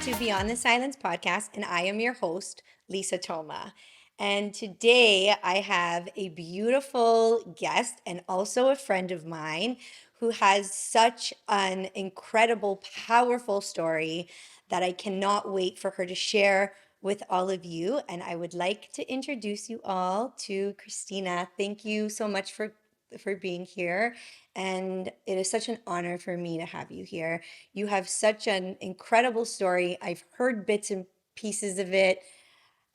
to Beyond the Silence podcast, and I am your host, Lisa Toma. And today I have a beautiful guest and also a friend of mine who has such an incredible, powerful story that I cannot wait for her to share with all of you. And I would like to introduce you all to Christina. Thank you so much for being here. And it is such an honor for me to have you here. You have such an incredible story. I've heard bits and pieces of it,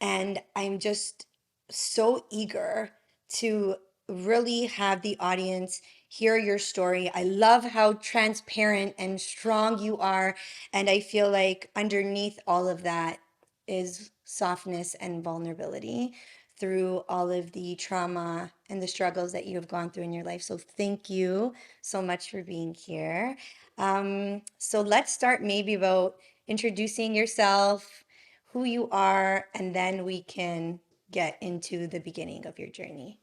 and I'm just so eager to really have the audience hear your story. I love how transparent and strong you are, and I feel like underneath all of that is softness and vulnerability through all of the trauma and the struggles that you have gone through in your life. So thank you so much for being here. So let's start maybe about introducing yourself, who you are, and then we can get into the beginning of your journey.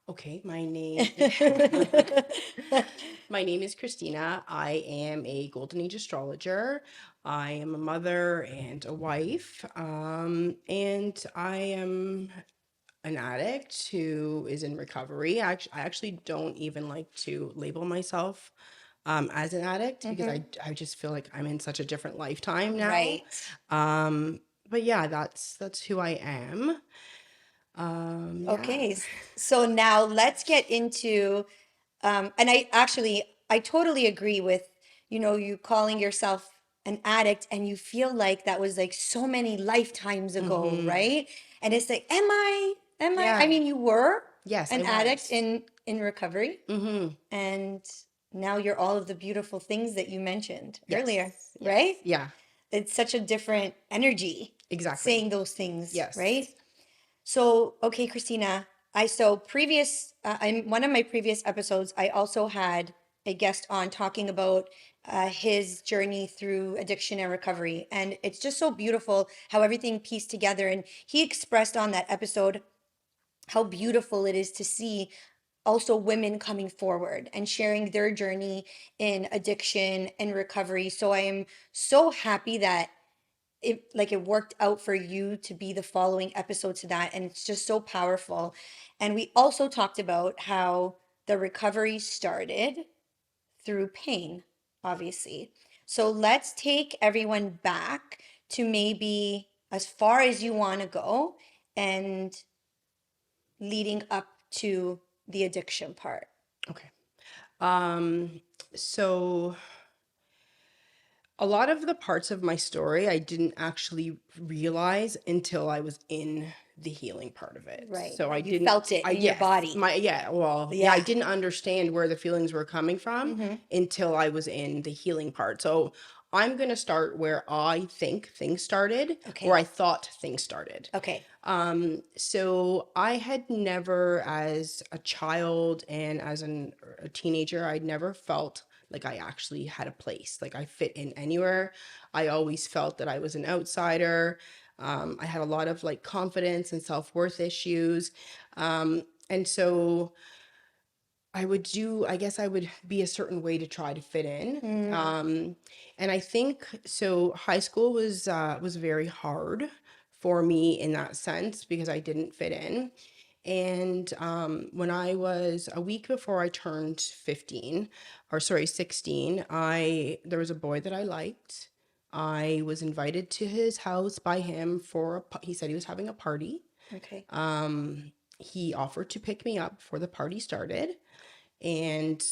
Okay, my name is Christina. I am a Golden Age astrologer. I am a mother and a wife, and I am an addict who is in recovery. I actually don't even like to label myself as an addict because I just feel like I'm in such a different lifetime now. Right. Um, but yeah, that's who I am. Yeah. Okay. So now let's get into, and I totally agree with, you calling yourself an addict and you feel like that was like so many lifetimes ago, Mm-hmm. right? And it's like, I Yeah. mean, you were Yes, I an addict was. in recovery, Mm-hmm. and now you're all of the beautiful things that you mentioned earlier, Yes. right? Yes. Yeah. It's such a different energy Exactly. saying those things, right? Yes. So, okay, Christina, in one of my previous episodes, I also had a guest on talking about his journey through addiction and recovery. And it's just so beautiful how everything pieced together. And he expressed on that episode how beautiful it is to see also women coming forward and sharing their journey in addiction and recovery. So I am so happy that it worked out for you to be the following episode to that, and it's just so powerful. And we also talked about how the recovery started through pain, obviously. So let's take everyone back to maybe as far as you want to go and leading up to the addiction part. Okay. Um, so a lot of the parts of my story I didn't actually realize until I was in the healing part of it. Right, So I like you didn't felt it I in your yes, body. my yeah, well, yeah, I Yeah. didn't understand where the feelings were coming from Mm-hmm. until I was in the healing part. So I'm going to start where I think things started, where Okay. I thought things started. Okay. So I had never, as a child and as a teenager, I'd never felt like I actually had a place, like I fit in anywhere. I always felt that I was an outsider. I had a lot of like confidence and self-worth issues. And so I guess I would be a certain way to try to fit in. Mm. And I think so high school was very hard for me in that sense because I didn't fit in. And when I was a week before I turned 15, or sorry, 16, there was a boy that I liked. I was invited to his house by him he said he was having a party. Okay. He offered to pick me up before the party started, and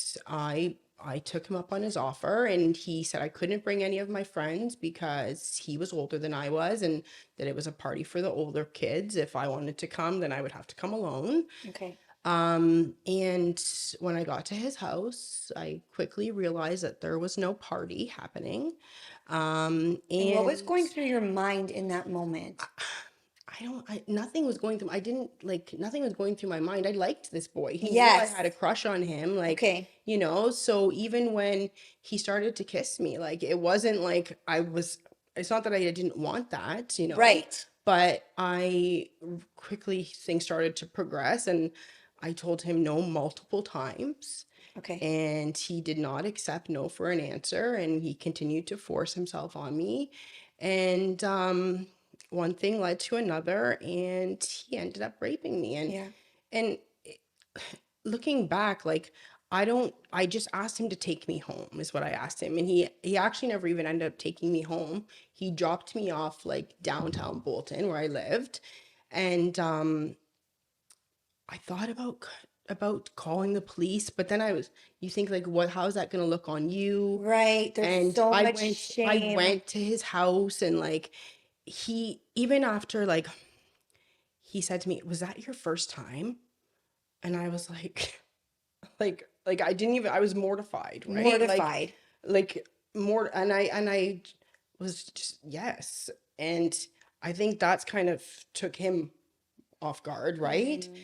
I took him up on his offer, and he said I couldn't bring any of my friends because he was older than I was, and that it was a party for the older kids. If I wanted to come, then I would have to come alone. Okay. And when I got to his house, I quickly realized that there was no party happening. And what And was going through your mind in that moment? nothing was going through, nothing was going through my mind. I liked this boy. He knew I Yes. had a crush on him, Okay. so even when he started to kiss me, like, it wasn't like it's not that I didn't want that, Right. but things started to progress, and I told him no multiple times. Okay. And he did not accept no for an answer, and he continued to force himself on me. And one thing led to another, and he ended up raping me. Yeah. And looking back, like, I just asked him to take me home is what I asked him. And he actually never even ended up taking me home. He dropped me off like downtown Bolton where I lived. And I thought about calling the police, but then you think like, what, how's that going to look on you? Right. There's And so I much went I shame. went to his house, and like, he, even after, like, he said to me, "Was that your first time?" And I was like, like I didn't even, I was mortified, right? Mortified. Like more, and I was just, yes. And I think that's kind of took him off guard, right? Mm.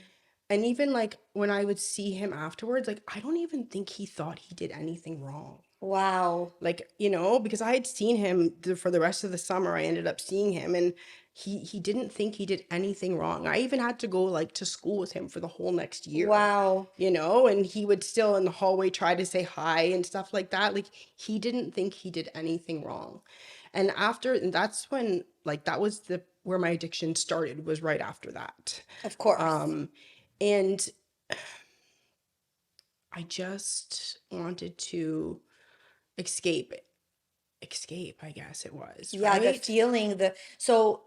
And even like when I would see him afterwards, like, I don't even think he thought he did anything wrong. Wow. Like, because I had seen him for the rest of the summer. I ended up seeing him, and he didn't think he did anything wrong. I even had to go like to school with him for the whole next year, Wow. and he would still in the hallway try to say hi and stuff like that. Like, he didn't think he did anything wrong. And that's when, like, that was the where my addiction started, was right after that. Of course. um and I just wanted to escape, I guess it was, Yeah, the right? feeling, so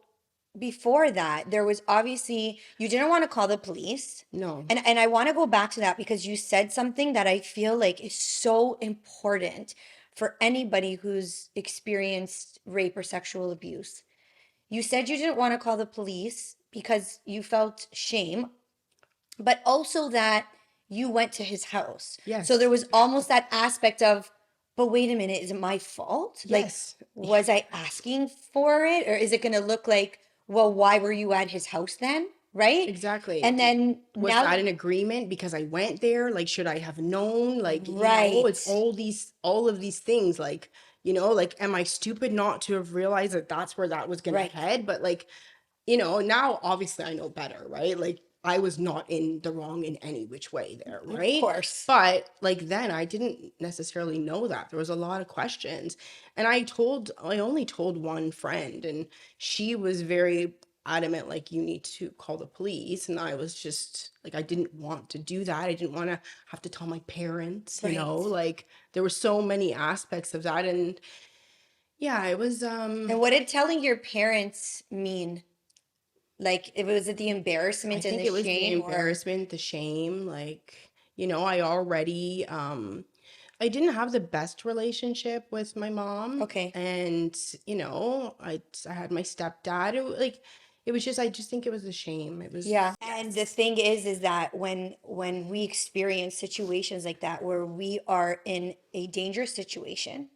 before that, there was obviously you didn't want to call the police. No. And I want to go back to that because you said something that I feel like is so important for anybody who's experienced rape or sexual abuse. You said you didn't want to call the police because you felt shame, but also that you went to his house. So there Yes. was almost that aspect of, but wait a minute, is it my fault? Like, Yes. was I asking for it? Or is it going to look like, well, why were you at his house then? Right? And Exactly. then Was now, that an agreement because I went there? Like, should I have known? Like, it's right, all of these things. Like, like, am I stupid not to have realized that that's where that was gonna right, head? But like, now obviously I know better, right? Like, I was not in the wrong in any which way there, of right? course. But like, then I didn't necessarily know that. There was a lot of questions. And I only told one friend, and she was very adamant, like, you need to call the police. And I was just like, I didn't want to do that. I didn't want to have to tell my parents, Right. like, there were so many aspects of that. And yeah, it was And what did telling your parents mean? Like, it was it the I embarrassment and think the it was the shame or embarrassment, the shame, like, I already I didn't have the best relationship with my mom. okay. And I had my stepdad. It was just, I just think it was a shame. It Yeah. was, And the yes. thing is that when we experience situations like that where we are in a dangerous situation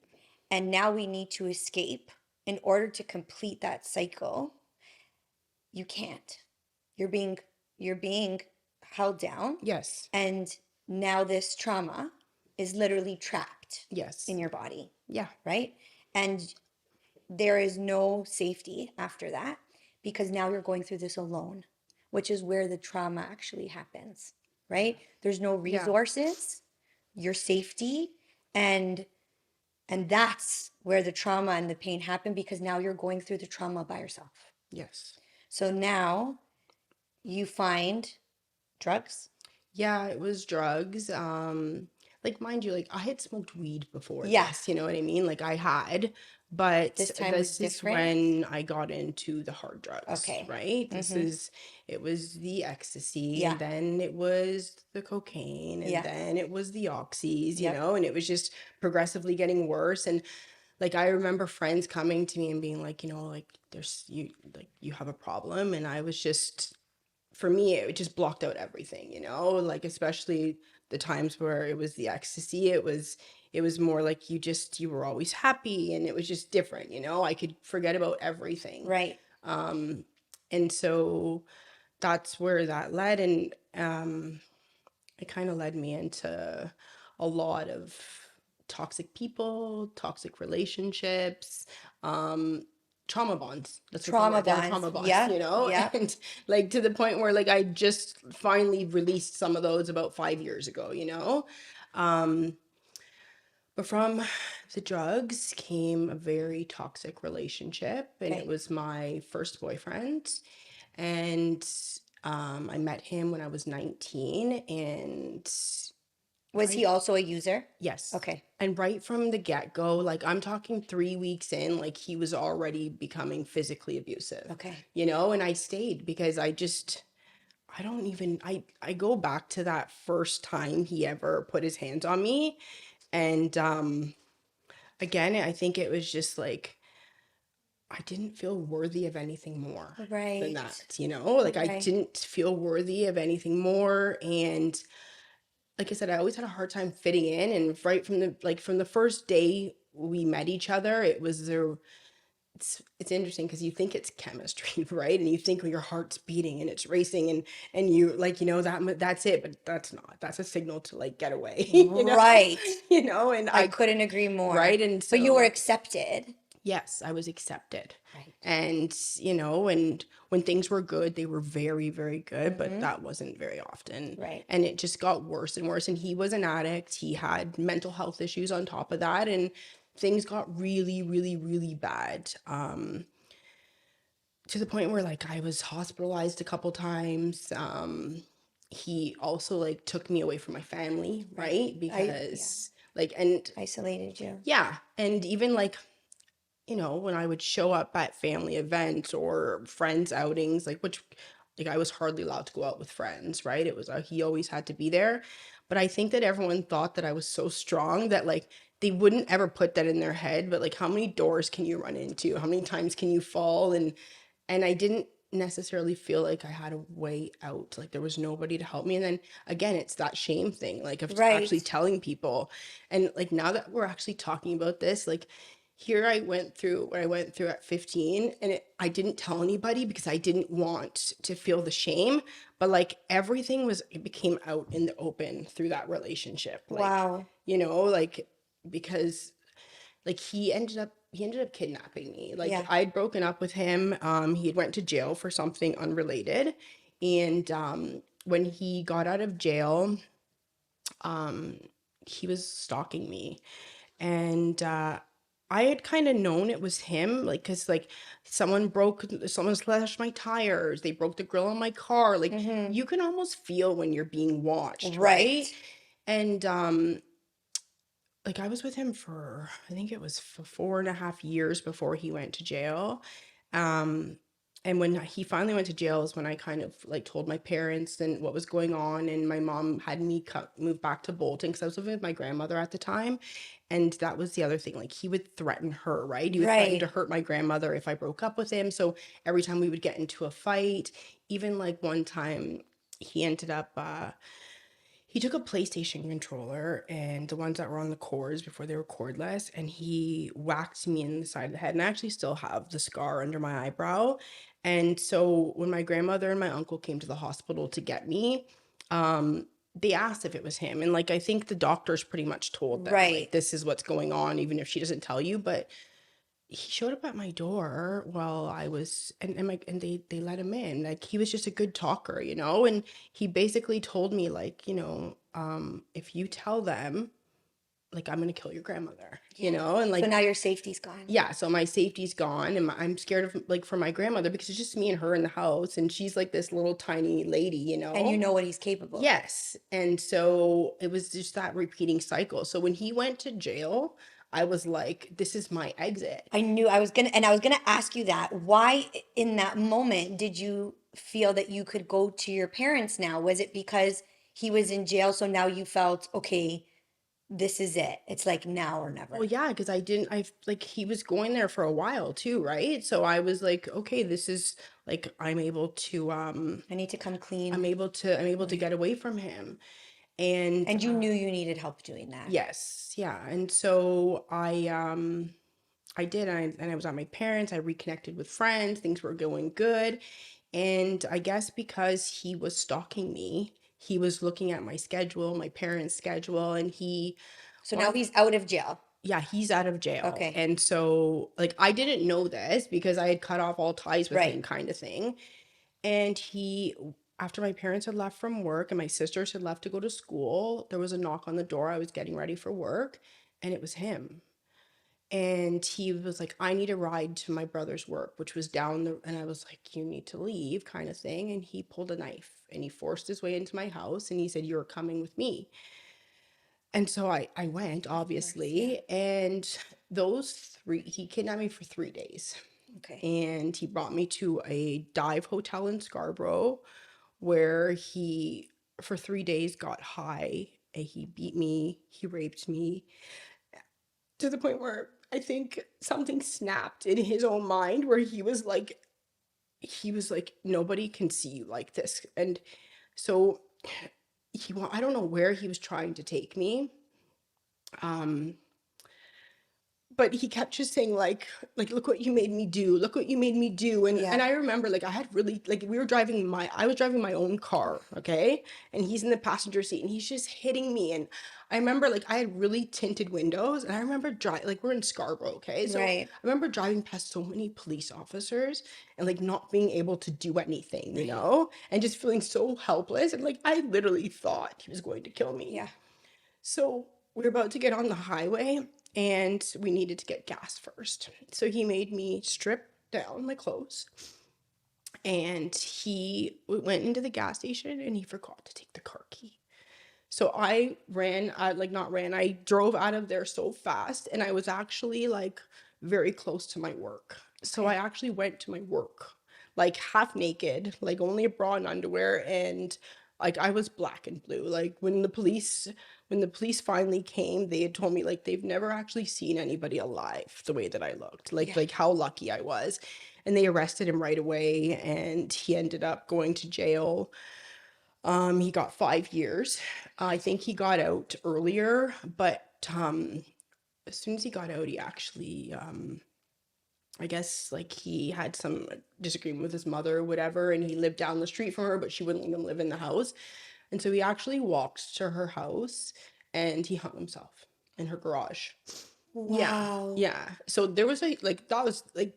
and now we need to escape in order to complete that cycle, you can't. You're being you're being held down Yes. and now this trauma is literally trapped Yes. in your body, Yeah. right? And there is no safety after that because now you're going through this alone, which is where the trauma actually happens, right? There's no Yeah. resources, your safety, and that's where the trauma and the pain happen because now you're going through the trauma by yourself. Yes. So now you find drugs. Yeah, it was drugs. Like, mind you, like, I had smoked weed before Yeah, this, you know what I mean? Like, I had, but this time was this is different. when I got into the hard drugs, Okay. right? Mm-hmm. It was the ecstasy, Yeah. and then it was the cocaine, and Yeah. then it was the oxys, Yep. and it was just progressively getting worse. And like, I remember friends coming to me and being like, like, you have a problem. And I was just, for me, it just blocked out everything, like, especially the times where it was the ecstasy. It was more like, you were always happy, and it was just different. I could forget about everything. Right. um and so that's where that led. And it kind of led me into a lot of toxic people, toxic relationships, um, trauma bonds. That's what the Trauma word. They're bonds. trauma bonds, Yeah. Yeah. and like, to the point where, like, I just finally released some of those about 5 years ago. Um, But from the drugs came a very toxic relationship, and it Okay. was my first boyfriend. And I met him when I was 19, and Was he right, also a user? yes. Okay. And right from the get-go, like I'm talking 3 weeks in, like he was already becoming physically abusive, Okay. and I stayed because I don't even I go back to that first time he ever put his hands on me. And again, I think it was just like I didn't feel worthy of anything more than Right. that, like I Right. didn't feel worthy of anything more. And like I said, I always had a hard time fitting in. And right from the first day we met each other, it was there. It's interesting because you think it's chemistry, right? And you think your heart's beating and it's racing, and you like that's it, but that's not. That's a signal to like get away, Right. And I I couldn't agree more. right. And But you were so accepted. yes, I was accepted. Right. And and when things were good, they were very, very good, but Mm-hmm. that wasn't very often. Right. And it just got worse and worse. And he was an addict. He had mental health issues on top of that. And things got really, really, really bad. To the point where like I was hospitalized a couple times. He also like took me away from my family, Right. right? Yeah. Because like, and Isolated you. yeah, and even like when I would show up at family events or friends outings, like I was hardly allowed to go out with friends, right? It was he always had to be there. But I think that everyone thought that I was so strong that like they wouldn't ever put that in their head. But like, how many doors can you run into? How many times can you fall? And I didn't necessarily feel like I had a way out. Like there was nobody to help me. And then again, it's that shame thing, like of actually Right. telling people. And like now that we're actually talking about this, like here I went through what I went through at 15, and I didn't tell anybody because I didn't want to feel the shame. But like everything it became out in the open through that relationship. Wow. Like because like he ended up kidnapping me. Like Yeah. I'd broken up with him. He had went to jail for something unrelated. And when he got out of jail, um he was stalking me. And I had kind of known it was him, like, because like someone slashed my tires, they broke the grill on my car. Like Mm-hmm. you can almost feel when you're being watched, right? Right. And like I was with him for I think it was for 4.5 years before he went to jail. Um, and when he finally went to jail is when I kind of like told my parents and what was going on. And my mom had me move back to Bolton because I was living with my grandmother at the time. And that was the other thing. Like he would threaten her, right? He would threaten to Right. hurt my grandmother if I broke up with him. So every time we would get into a fight, even like one time he ended up he took a PlayStation controller and the ones that were on the cords before they were cordless, and he whacked me in the side of the head. And I actually still have the scar under my eyebrow. And so when my grandmother and my uncle came to the hospital to get me, they asked if it was him. And like I think the doctors pretty much told them, like, Right. this is what's going on, even if she doesn't tell you. But he showed up at my door while I was and they let him in. Like he was just a good talker, and he basically told me like, if you tell them, like I'm gonna kill your grandmother, Yeah. and So like now your safety's gone. yeah, so my safety's gone, and I'm scared of like for my grandmother because it's just me and her in the house, and she's like this little tiny lady, And you know what he's capable of. Yes. And so it was just that repeating cycle. So when he went to jail, I was like, this is my exit. I was gonna ask you that. Why in that moment did you feel that you could go to your parents now? Was it because he was in jail, so now you felt, okay, this is it. It's like now or Well, never. yeah, because I like he was going there for a while too, right? So I was like, okay, this is like I need to come I'm clean. able to Right. get away from him. And And you knew you needed help doing that. yes, yeah. And so I did, and I was at my parents, I reconnected with friends, things were going good. And I guess because he was stalking me, he was looking at my schedule, my parents' schedule, and So now one he's out of jail. yeah, he's out of jail. Okay. And so like I didn't know this because I had cut off all ties with Right. him kind of thing. And after my parents had left from work and my sisters had left to go to school, there was a knock on the door. I was getting ready for work. and it was him. And he was like, I need a ride to my brother's work, which was down the, and I was like, you need to leave, kind of thing. And he pulled a knife and he forced his way into my house and he said, you're coming with me. And so I went, Of course, yeah. obviously. And he kidnapped me for 3 days. Okay. And he brought me to a dive hotel in Scarborough where he, for 3 days, got high and he beat me, he raped me, to the point where I think something snapped in his own mind where he was like, nobody can see you like this. And so I don't know where he was trying to take me. Um, but he kept just saying like look what you made me do, look what you made me do. And Yeah. I remember like I had really like I was driving my own car, okay, and he's in the passenger seat and he's just hitting me. And I remember like I had really tinted windows, and I remember driving, like we're in Scarborough, okay, so I Right. remember driving past so many police officers and like not being able to do anything, Right. and just feeling so helpless, and like I literally thought he was going to kill me. Yeah. So we were about to get on the highway and we needed to get gas first. So he made me strip down my clothes, and he went into the gas station and he forgot to take the car key. So I ran, like not ran, I drove out of there so fast, and I was actually like very close to my work. So I Okay. actually went to my work like half naked, like only a bra and underwear, and like I was black and blue. Like when the police finally came, they had told me like they've never actually seen anybody alive the way that I looked. Like Yeah. like how lucky I was. And they arrested him right away, and he ended up going to jail. He got 5 years. I think he got out earlier, but as soon as he got out, he actually, I guess, like he had some disagreement with his mother or whatever, and he lived down the street from her, but she wouldn't let him live in the house. And so he actually walked to her house and he hung himself in her garage. Yeah, Wow. yeah. So there was a like that was like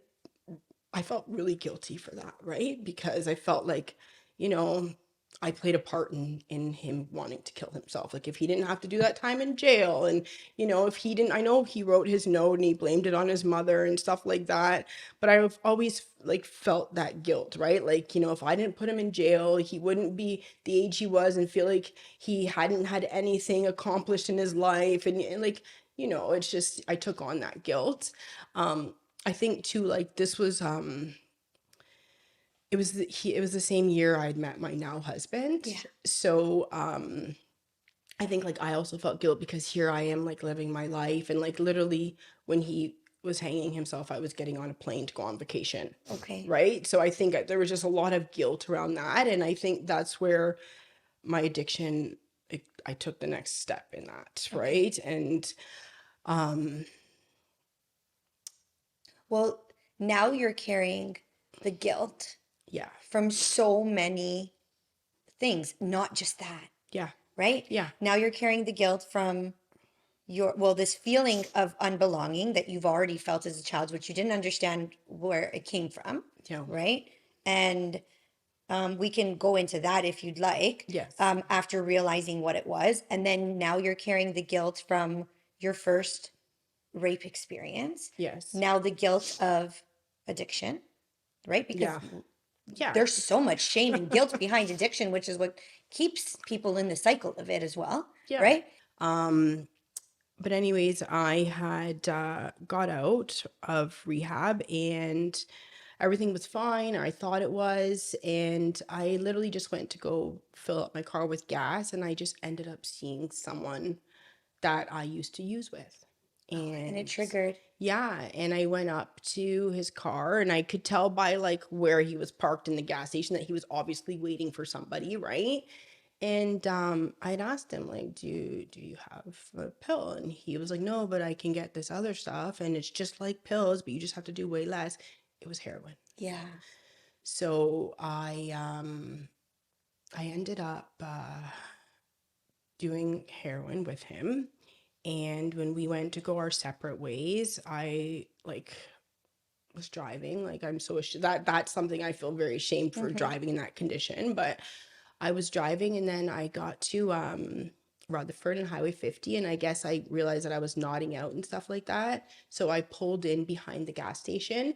I felt really guilty for that, right? Because I felt like, you know, I played a part in him wanting to kill himself. Like if he didn't have to do that time in jail, and if he didn't, I know he wrote his note and he blamed it on his mother and stuff like that, but I've always like felt that guilt, right? Like, if I didn't put him in jail, he wouldn't be the age he was and feel like he hadn't had anything accomplished in his life, and like, it's just I took on that guilt. Um I think too, like this was it was the same year I'd met my now husband. Yeah. So I think like I also felt guilt because here I am like living my life, and like literally when he was hanging himself, I was getting on a plane to go on vacation. Okay. Right? So I think there was just a lot of guilt around that, and I think that's where my addiction, I took the next step in that, Okay. right? And um Well, now you're carrying the guilt yeah. from so many things, not just that, Yeah. right? Yeah. Now you're carrying the guilt from this feeling of unbelonging that you've already felt as a child, which you didn't understand where it came from, Yeah. right? And we can go into that if you'd like, Yes. after realizing what it was. And then now you're carrying the guilt from your first rape experience. Yes. Now the guilt of addiction, right? Because Yeah. Yeah. there's so much shame and guilt behind addiction, which is what keeps people in the cycle of it as well, Yeah. right? Um, but anyways, I had got out of rehab and everything was fine. I thought it was. And I literally just went to go fill up my car with gas, and I just ended up seeing someone that I used to use with. Oh, and it And triggered. yeah, and I went up to his car and I could tell by like where he was parked in the gas station that he was obviously waiting for somebody, right? And I'd asked him like, do you have a pill? And he was like, no, but I can get this other stuff and it's just like pills, but you just have to do way less. It was heroin. Yeah. So I ended up doing heroin with him. And when we went to go our separate ways, I like was driving. Like I'm so that's something I feel very ashamed for, Hmm. driving in that condition. But I was driving, and then I got to Rutherford and Highway 50, and I guess I realized that I was nodding out and stuff like that. So I pulled in behind the gas station,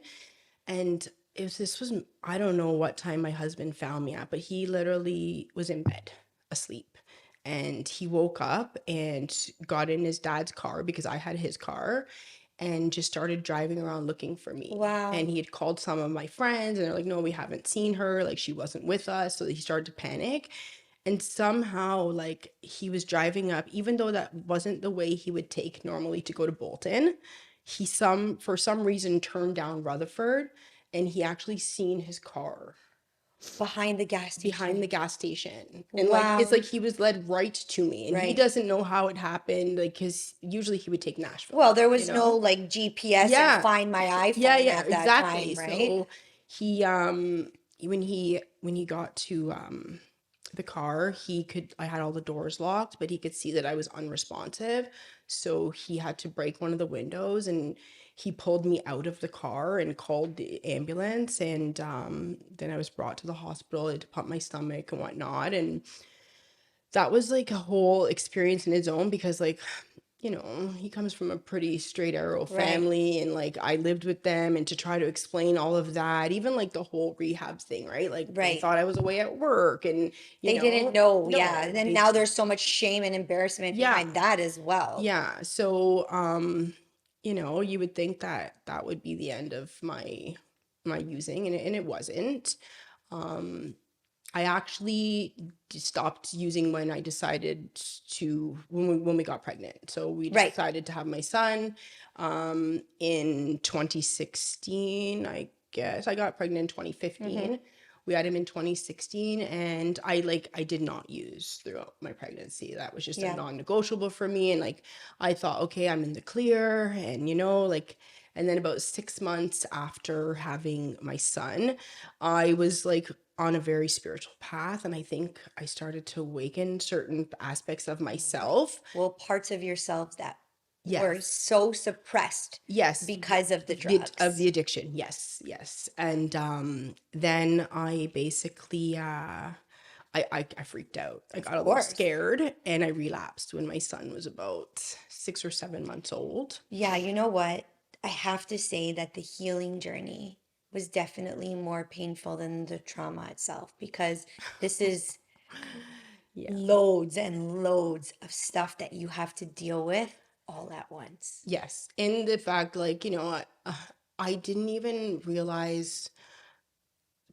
and this was, I don't know what time my husband found me at, but he literally was in bed asleep. And he woke up and got in his dad's car because I had his car, and just started driving around looking for me. And Wow. he had called some of my friends, and they're like, no, we haven't seen her. Like, she wasn't with us. So he started to panic. And somehow, like, he was driving up, even though that wasn't the way he would take normally to go to Bolton. He for some reason turned down Rutherford, and he actually seen his car Behind the gas behind the station. gas station. And like it's Wow. like he was led right to me, and he Right. doesn't know how it happened, like, because usually he would take Well, Nashville, there you was no know? like GPS and Yeah. find my Yeah, iPhone yeah, at that exactly. time, right? So he when he got to the car, I had all the doors locked, but he could see that I was unresponsive. So he had to break one of the windows, and he pulled me out of the car and called the ambulance. And then I was brought to the hospital to pump my stomach and whatnot. And that was like a whole experience in its own, because like, he comes from a pretty straight arrow Right. family, and like I lived with them, and to try to explain all of that, even like the whole rehab thing, right? Like they Right. thought I was away at work, and They didn't know. Yeah. no, And then now there's so much shame and embarrassment yeah, behind that as well. yeah. So, you would think that that would be the end of my using, and it wasn't. Um, I actually stopped using when I decided to when we got pregnant. So we Right. decided to have my son in 2016. I guess I got pregnant in Mm-hmm. 2015. We had him in 2016, and I did not use throughout my pregnancy. That was just a Yeah. non-negotiable for me. And like I thought, okay, I'm in the clear, and like, and then about 6 months after having my son, I was like on a very spiritual path, and I think I started to awaken certain aspects of myself. Well, parts of yourselves that were Yes. so suppressed Yes, because of the of the drugs. addiction. Yes, yes. And then I basically I freaked out. I Of got a little course. scared, and I relapsed when my son was about 6 or 7 months old. Yeah, you know what? I have to say that the healing journey was definitely more painful than the trauma itself because this is Yeah. loads and loads of stuff that you have to deal with all at once. Yes. And the fact, like, I didn't even realize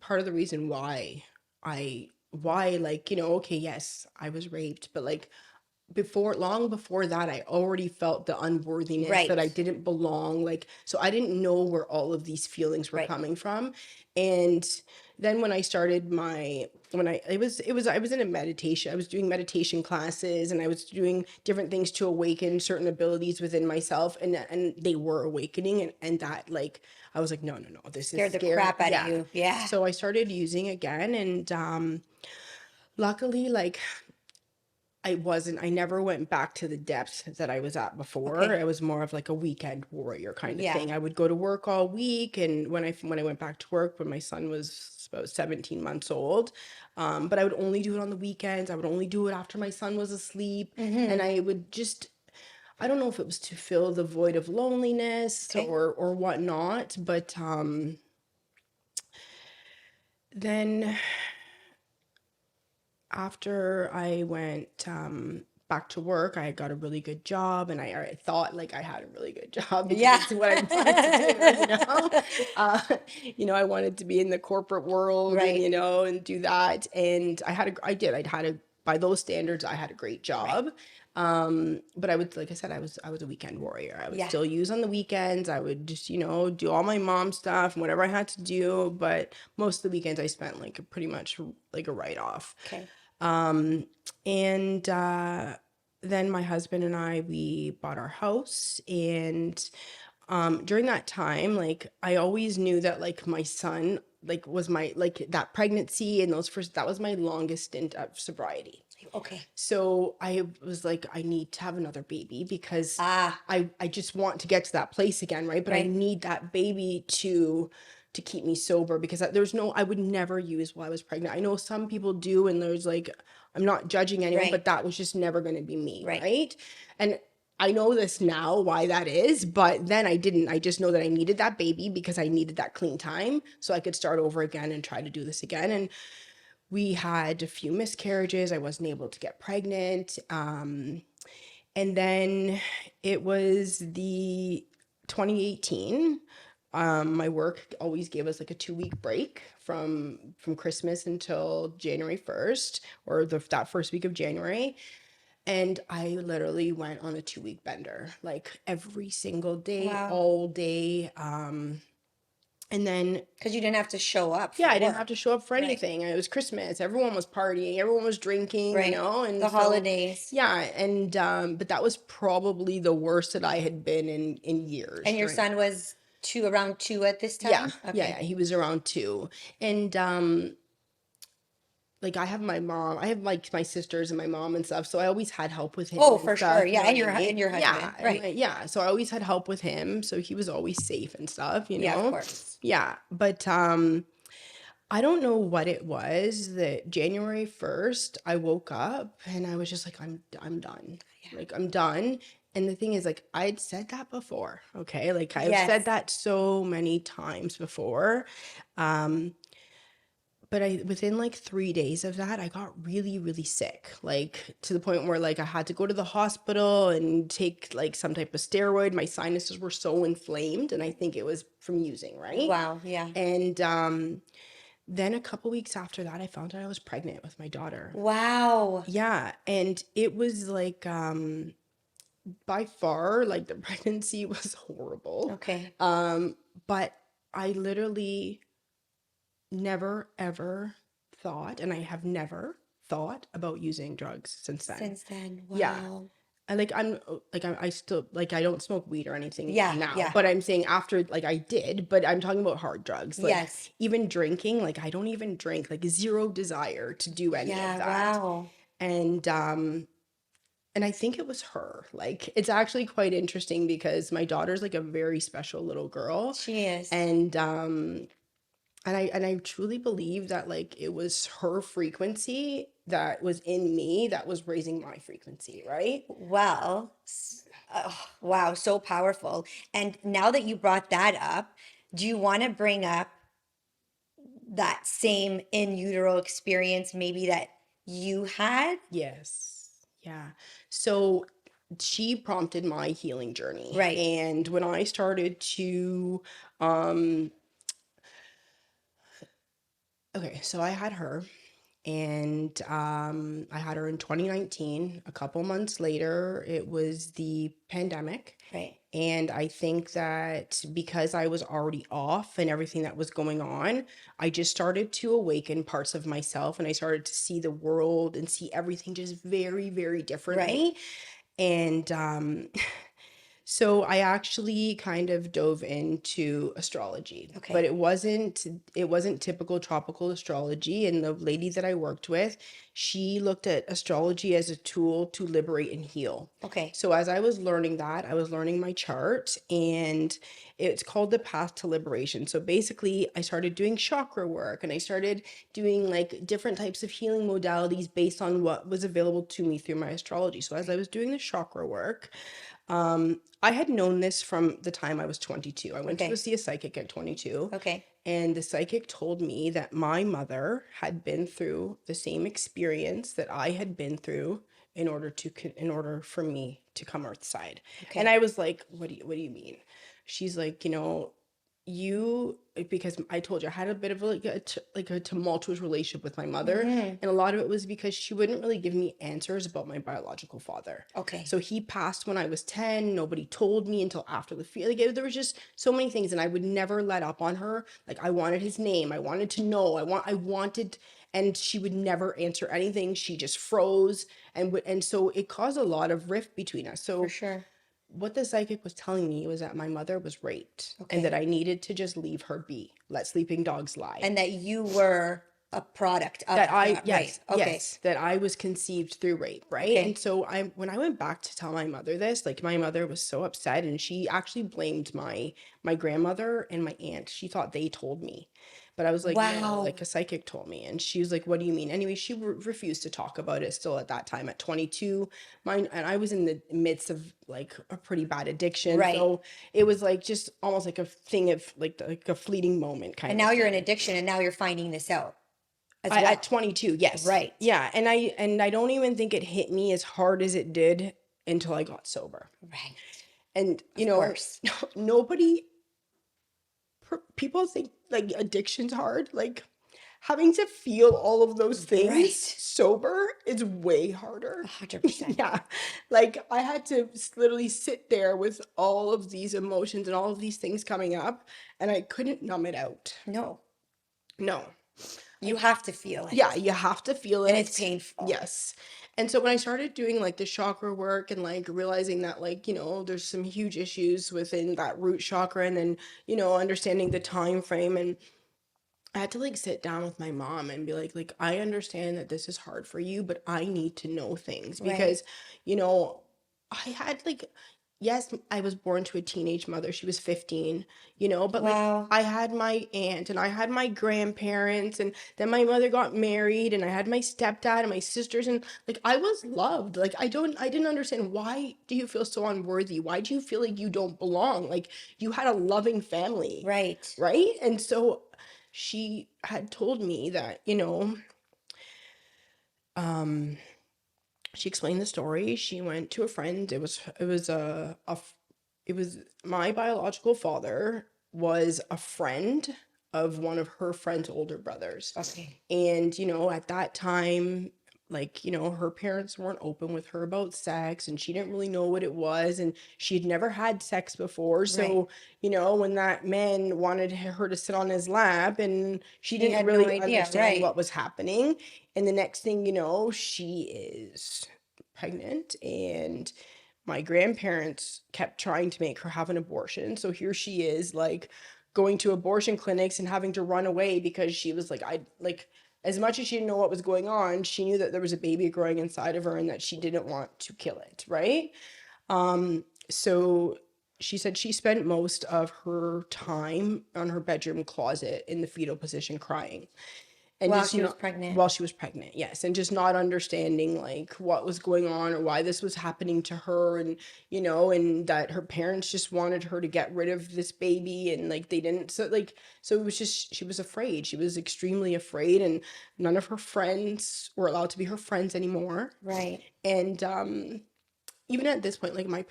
part of the reason why, like, okay, yes, I was raped, but like long before that, I already felt the unworthiness, that Right, I didn't belong. Like, so I didn't know where all of these feelings were right. coming from. And then when I started when I was in a meditation, I was doing meditation classes, and I was doing different things to awaken certain abilities within myself, and they were awakening, and that, like, I was like, no, no, no, this is Scared the scary. crap out of Yeah. you. Yeah. So I started using again, and luckily, like, I never went back to the depths that I was at before. Okay. I was more of like a weekend warrior kind of Yeah. thing. I would go to work all week, and when I went back to work, when my son was about 17 months old, but I would only do it on the weekends. I would only do it after my son was asleep, and Mm-hmm. I would just, I don't know if it was to fill the void of loneliness Okay. or whatnot, but then after I went back to work, I got a really good job, and I thought like I had a really good job because Yeah. it's what I wanted to do, you know. Uh, I wanted to be in the corporate world, and Right, and do that. And I'd had a by those standards, I had a great right. job. But like I said, I was a weekend warrior. I would Yeah. still use on the weekends. I would just, do all my mom stuff and whatever I had to do. But most of the weekends I spent like pretty much like a write-off. Okay. Um, and then my husband and we bought our house. And during that time, like, I always knew that like my son, like, was my, like, that pregnancy and that was my longest stint of sobriety. Okay. So I was like, I need to have another baby, because Ah, I just want to get to that place again, right? But I right. need that baby to keep me sober, because I would never use while I was pregnant. I know some people do, and there's like I'm not judging anyone, Right. but that was just never going to be me, Right. right? And I know this now why that is, but then I didn't. I just know that I needed that baby because I needed that clean time so I could start over again and try to do this again. And we had a few miscarriages. I wasn't able to get pregnant. And then it was the 2018. My work always gave us like a 2 week break from Christmas until January 1st, or that first week of January. And I literally went on a 2 week bender, like every single day, Wow. all day. And then, Because you didn't have to show up yeah, for I didn't have work. to show up for Right. anything. It was Christmas. Everyone was partying. Everyone was drinking, Right. and The so, holidays. yeah. And, but that was probably the worst that I had been in years And your during, son was around 2 at this yeah, time? yeah. Okay. He was around 2. And, like I have my mom, I have like my sisters and my mom and stuff. So I always had help with him Oh, and for sure. stuff. You Yeah, know what and I and mean? your Yeah. husband. And Right. yeah. So I always had help with him. So he was always safe and stuff, Yeah, of course. Yeah. But I don't know what it was that January 1st, I woke up and I was just like, I'm done. Yeah. Like I'm done. And the thing is, like, I'd said that before. Okay. Like I've said Yes. that so many times before. Um, but within like 3 days of that, I got really, really sick, like to the point where like I had to go to the hospital and take like some type of steroid. My sinuses were so inflamed, and I think it was from using, right? Wow. Yeah. And then a couple weeks after that, I found out I was pregnant with my daughter. Wow. Yeah, and it was like by far like the pregnancy was horrible. Okay. But I literally never ever thought, and I have never thought about using drugs since then. Since then, Yeah. wow. And like I still like I don't smoke weed or anything Yeah, now, yeah. but I'm saying after like I did, but I'm talking about hard drugs. Like Yes. even drinking, like I don't even drink, like zero desire to do any of Yeah, that. wow. And and I think it was her. Like it's actually quite interesting because my daughter's like a very special little girl. She is. And and I truly believe that like it was her frequency that was in me that was raising my frequency, right? Well, wow, so powerful. And now that you brought that up, do you want to bring up that same in utero experience maybe that you had? Yes. Yeah. So she prompted my healing journey. Right. And when I started to um okay, so I had her, and I had her in 2019. A couple months later, it was the pandemic. Right. And I think that because I was already off and everything that was going on, I just started to awaken parts of myself, and I started to see the world and see everything just very, very Right. differently. And so I actually kind of dove into astrology, but Okay. it wasn't typical tropical astrology. And the lady that I worked with, she looked at astrology as a tool to liberate and heal. Okay. So as I was learning that, I was learning my chart, and it's called the path to liberation. So basically, I started doing chakra work, and I started doing like different types of healing modalities based on what was available to me through my astrology. So as I was doing the chakra work, I had known this from the time I was 22. I went to go Okay. see a psychic at 22, Okay. and the psychic told me that my mother had been through the same experience that I had been through in order for me to come earthside. And Okay. I was like, what do you mean? She's like, you because I told you I had a bit of like a tumultuous relationship with my mother, Hmm. and a lot of it was because she wouldn't really give me answers about my biological father. Okay. So he passed when I was 10. Nobody told me until after the field. Like there was just so many things, and I would never let up on her. Like I wanted his name. I wanted to know. I wanted, and she would never answer anything. She just froze, and so it caused a lot of rift between us. For So sure. what the psychic was telling me was that my mother was raped, and that Okay. I needed to just leave her be. Let sleeping dogs lie. And that you were a product of That I that. Right. yes, Okay. yes, that I was conceived through rape, right? And Okay. so when I went back to tell my mother this, like my mother was so upset, and she actually blamed my grandmother and my aunt. She thought they told me. But I was like, no, Wow. like a psychic told me. And she was like, what do you mean? Anyway, she refused to talk about it still at that time at 22. Mine, and I was in the midst of like a pretty bad addiction. Right. So it was like just almost like a thing of like a fleeting moment And kind of now you're in thing. addiction and now you're finding this out as At well. 22, yes. Right. Yeah, and I don't even think it hit me as hard as it did until I got sober. Right. And Of course. nobody people think like addiction's hard. Like having to feel all of those things Right. sober is way harder. 100%. Yeah. Like I had to literally sit there with all of these emotions and all of these things coming up, and I couldn't numb it out. No, No. you have to feel Yeah, it. you have to feel And it's it. painful. Yes. And so when I started doing like the chakra work and like realizing that like, there's some huge issues within that root chakra, and then, understanding the time frame, and I had to like sit down with my mom and be like I understand that this is hard for you, but I need to know things Right. because, you know, I had like yes, I was born to a teenage mother. She was 15, but like Wow. I had my aunt and I had my grandparents, and then my mother got married, and I had my stepdad and my sisters, and like I was loved. Like I didn't understand, why do you feel so unworthy? Why do you feel like you don't belong? Like you had a loving family, Right. right? And so she had told me that, um, she explained the story. She went to a friend. It was my biological father was a friend of one of her friend's older brothers. Okay. And, at that time, like, her parents weren't open with her about sex, and she didn't really know what it was, and she'd never had sex before. Right. So, when that man wanted her to sit on his lap, and she She didn't had no really idea. understand Right. what was happening. And the next thing you know, she is pregnant, and my grandparents kept trying to make her have an abortion. So here she is, like going to abortion clinics and having to run away because she was like, I like, as much as she didn't know what was going on, she knew that there was a baby growing inside of her and that she didn't want to kill it, right? So she said she spent most of her time on her bedroom closet in the fetal position crying, and While just she was not pregnant. while she was pregnant, yes, and just not understanding like what was going on or why this was happening to her, and and that her parents just wanted her to get rid of this baby, and like they didn't, so it was just, she was afraid, she was extremely afraid, and none of her friends were allowed to be her friends anymore. Right. And even at this point, like my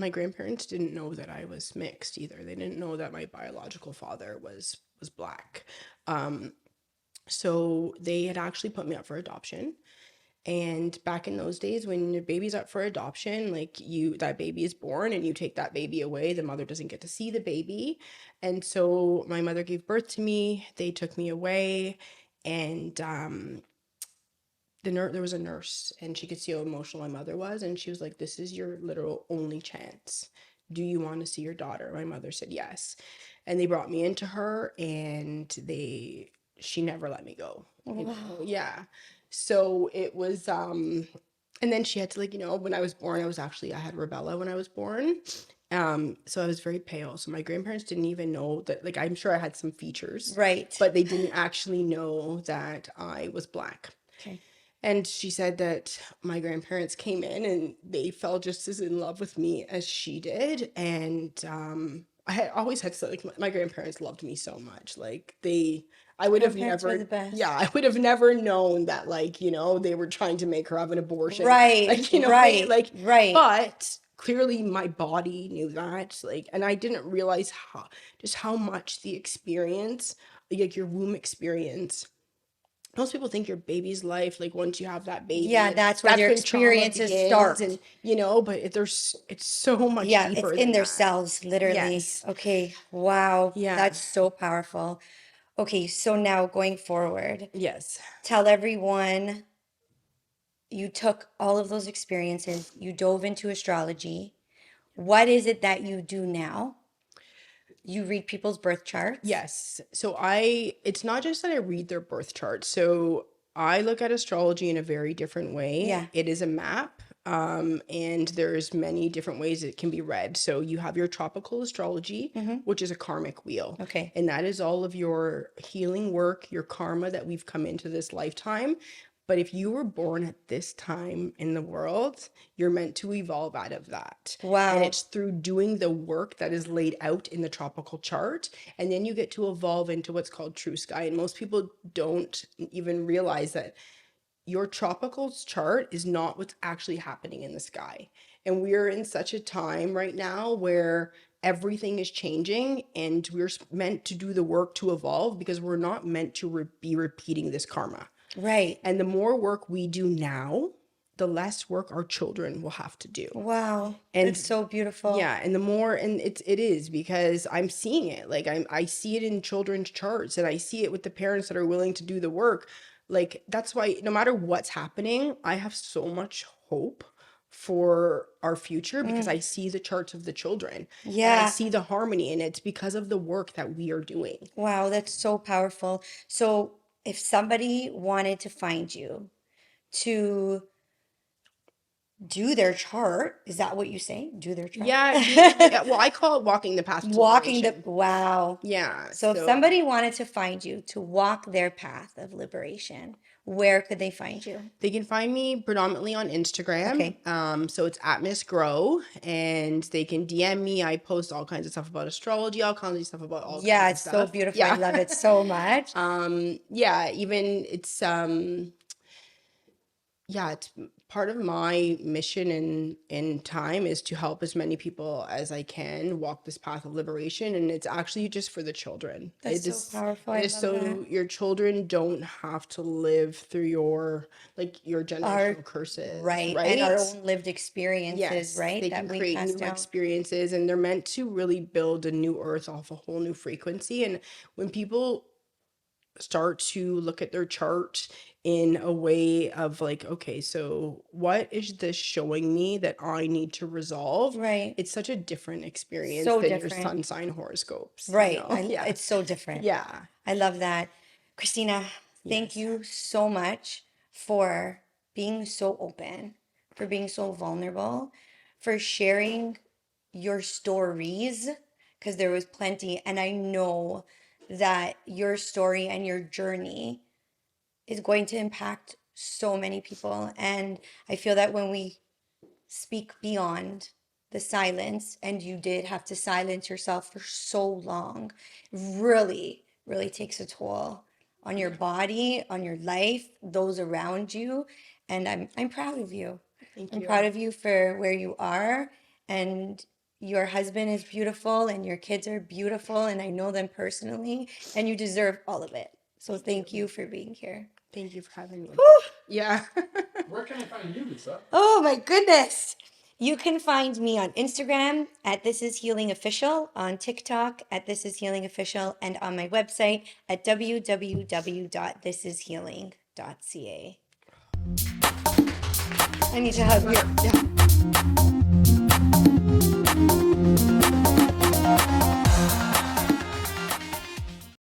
grandparents didn't know that I was mixed either. They didn't know that my biological father was black. So they had actually put me up for adoption. And back in those days, when your baby's up for adoption, like that baby is born and you take that baby away, the mother doesn't get to see the baby. And so my mother gave birth to me. They took me away, and there was a nurse, and she could see how emotional my mother was, and she was like, "This is your literal only chance. Do you want to see your daughter?" My mother said yes, and they brought me into her, and she never let me go. Wow. Yeah. So it was and then she had to, like, when I was born, I had rubella when I was born. So I was very pale. So my grandparents didn't even know that, like, I'm sure I had some features, Right. but they didn't actually know that I was black. Okay. And she said that my grandparents came in and they fell just as in love with me as she did. And I had always had like my grandparents loved me so much. Like I would have Grandparents were never, the yeah, best. I would have never known that, like, they were trying to make her have an abortion. Right. Like, Right. like, Right. but clearly my body knew that. Like, and I didn't realize how much the experience, like your womb experience, most people think your baby's life, like once you have that baby, Yeah, and that's where that's their when trauma experiences begins, start. and but it's so much Yeah, it's deeper in than their that. cells, literally. Yes. Okay. Wow. Yeah. That's so powerful. Okay, so now going forward, Yes. tell everyone you took all of those experiences, you dove into astrology. What is it that you do now? You read people's birth charts. Yes. So it's not just that I read their birth chart. So I look at astrology in a very different way. Yeah. It is a map. And there's many different ways it can be read. So you have your tropical astrology, which is a karmic wheel. Okay. And that is all of your healing work, your karma that we've come into this lifetime. But if you were born at this time in the world, you're meant to evolve out of that. Wow. And it's through doing the work that is laid out in the tropical chart. And then you get to evolve into what's called true sky. And most people don't even realize that your tropical chart is not what's actually happening in the sky. And we're in such a time right now where everything is changing and we're meant to do the work to evolve because we're not meant to be repeating this karma. Right. And the more work we do now, the less work our children will have to do. Wow. And it's so beautiful. Yeah, and the more, and it is because I'm seeing it. Like I see it in children's charts, and I see it with the parents that are willing to do the work. Like that's why no matter what's happening, I have so much hope for our future because I see the charts of the children. And I Yeah. see the harmony, and it's because of the work that we are doing. Wow, that's so powerful. So if somebody wanted to find you to do their chart, is that what you say? Do their chart? Yeah, well, I call it walking the path to Walking the, liberation. wow. Yeah, So if somebody wanted to find you to walk their path of liberation, where could they find you? they can find me predominantly on Instagram. Okay. So it's at Miss Grow, and they can DM me. I post all kinds of stuff about astrology, all kinds of stuff about all Yeah, kinds of it's so stuff. beautiful. I love it so much. Yeah, even it's yeah, it's part of my mission in time is to help as many people as I can walk this path of liberation, and it's actually just for the children. That's It so powerful. I it is love so that. your children don't have to live through your Our generational curses, right, and our right? own lived experiences, Yes, right, they that can we create pass new down. experiences, and they're meant to really build a new earth off a whole new frequency. And when people start to look at their chart in a way of like, okay, so what is this showing me that I need to resolve? Right. It's such a different experience So than your different. sun sign horoscopes, Right. Yeah. It's so different. Yeah. I love that. Christina, thank Yes. you so much for being so open, for being so vulnerable, for sharing your stories, because there was plenty. And I know that your story and your journey is going to impact so many people. And I feel that when we speak beyond the silence, and you did have to silence yourself for so long, really, really takes a toll on your body, on your life, those around you. And I'm proud of you. Thank I'm you. proud of you for where you are. And your husband is beautiful, and your kids are beautiful, and I know them personally, and you deserve all of it. So thank you for being here. Thank you for having me. Whew. Yeah. Where can I find you, Lisa? Oh my goodness. You can find me on Instagram at This Is Healing Official, on TikTok at This Is Healing Official, and on my website at www.thisishealing.ca. I need to hug you. Yeah.